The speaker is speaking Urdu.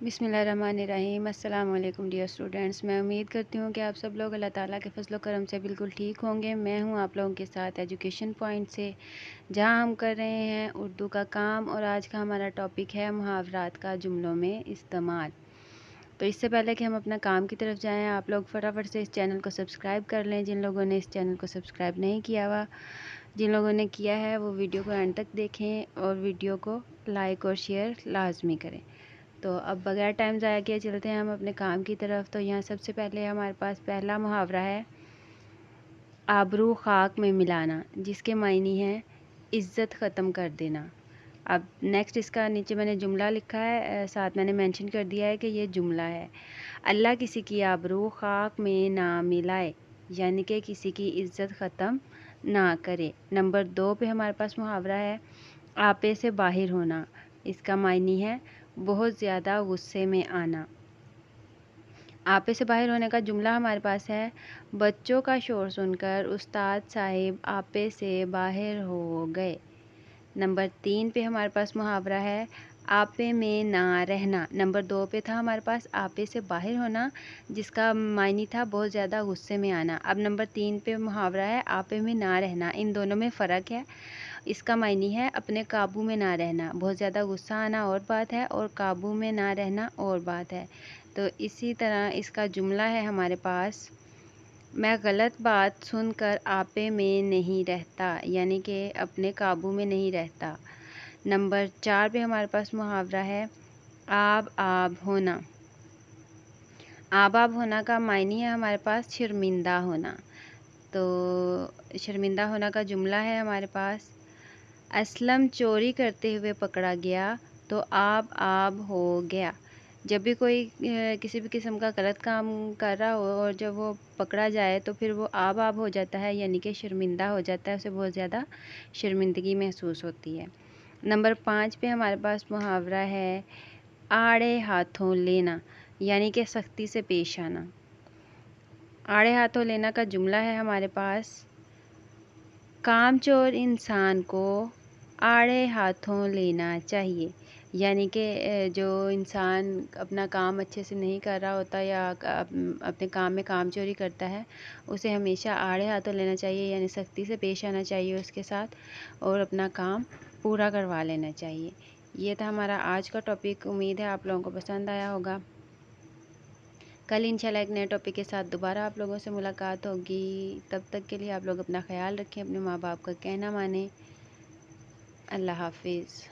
بسم اللہ الرحمن الرحیم۔ السلام علیکم ڈیئر اسٹوڈینٹس، میں امید کرتی ہوں کہ آپ سب لوگ اللہ تعالیٰ کے فضل و کرم سے بالکل ٹھیک ہوں گے۔ میں ہوں آپ لوگوں کے ساتھ ایجوکیشن پوائنٹ سے، جہاں ہم کر رہے ہیں اردو کا کام، اور آج کا ہمارا ٹاپک ہے محاورات کا جملوں میں استعمال۔ تو اس سے پہلے کہ ہم اپنا کام کی طرف جائیں، آپ لوگ فٹافٹ سے اس چینل کو سبسکرائب کر لیں جن لوگوں نے اس چینل کو سبسکرائب نہیں کیا ہوا۔ جن لوگوں نے کیا ہے وہ ویڈیو کو اینڈ تک دیکھیں اور ویڈیو کو لائک اور شیئر لازمی کریں۔ تو اب بغیر ٹائم ضائع کیے چلتے ہیں ہم اپنے کام کی طرف۔ تو یہاں سب سے پہلے ہمارے پاس پہلا محاورہ ہے آبرو خاک میں ملانا، جس کے معنی ہے عزت ختم کر دینا۔ اب نیکسٹ اس کا نیچے میں نے جملہ لکھا ہے، ساتھ میں نے مینشن کر دیا ہے کہ یہ جملہ ہے۔ اللہ کسی کی آبرو خاک میں نہ ملائے، یعنی کہ کسی کی عزت ختم نہ کرے۔ نمبر 2 پہ ہمارے پاس محاورہ ہے آپے سے باہر ہونا، اس کا معنی ہے بہت زیادہ غصے میں آنا۔ آپے سے باہر ہونے کا جملہ ہمارے پاس ہے بچوں کا شور سن کر استاد صاحب آپے سے باہر ہو گئے۔ نمبر 3 پہ ہمارے پاس محاورہ ہے آپے میں نہ رہنا۔ نمبر 2 پہ تھا ہمارے پاس آپے سے باہر ہونا، جس کا معنی تھا بہت زیادہ غصے میں آنا۔ اب نمبر 3 پہ محاورہ ہے آپے میں نہ رہنا، ان دونوں میں فرق ہے۔ اس کا معنی ہے اپنے قابو میں نہ رہنا، بہت زیادہ غصہ آنا اور بات ہے، اور قابو میں نہ رہنا اور بات ہے۔ تو اسی طرح اس کا جملہ ہے ہمارے پاس میں غلط بات سن کر آپے میں نہیں رہتا، یعنی کہ اپنے قابو میں نہیں رہتا۔ نمبر 4 پہ ہمارے پاس محاورہ ہے آب آب ہونا۔ آب آب ہونا کا معنی ہے ہمارے پاس شرمندہ ہونا۔ تو شرمندہ ہونا کا جملہ ہے ہمارے پاس اسلم چوری کرتے ہوئے پکڑا گیا تو آب آب ہو گیا۔ جب بھی کوئی کسی بھی قسم کا غلط کام کر رہا ہو اور جب وہ پکڑا جائے تو پھر وہ آب آب ہو جاتا ہے، یعنی کہ شرمندہ ہو جاتا ہے، اسے بہت زیادہ شرمندگی محسوس ہوتی ہے۔ نمبر 5 پہ ہمارے پاس محاورہ ہے آڑے ہاتھوں لینا، یعنی کہ سختی سے پیش آنا۔ آڑے ہاتھوں لینا کا جملہ ہے ہمارے پاس کام چور انسان کو آڑے ہاتھوں لینا چاہیے، یعنی کہ جو انسان اپنا کام اچھے سے نہیں کر رہا ہوتا یا اپنے کام میں کام چوری کرتا ہے، اسے ہمیشہ آڑے ہاتھوں لینا چاہیے، یعنی سختی سے پیش آنا چاہیے اس کے ساتھ اور اپنا کام پورا کروا لینا چاہیے۔ یہ تھا ہمارا آج کا ٹاپک، امید ہے آپ لوگوں کو پسند آیا ہوگا۔ کل انشاءاللہ ایک نئے ٹاپک کے ساتھ دوبارہ آپ لوگوں سے ملاقات ہوگی۔ تب تک کے لیے آپ لوگ اپنا خیال رکھیں، اپنے ماں باپ کا کہنا مانیں۔ اللہ حافظ۔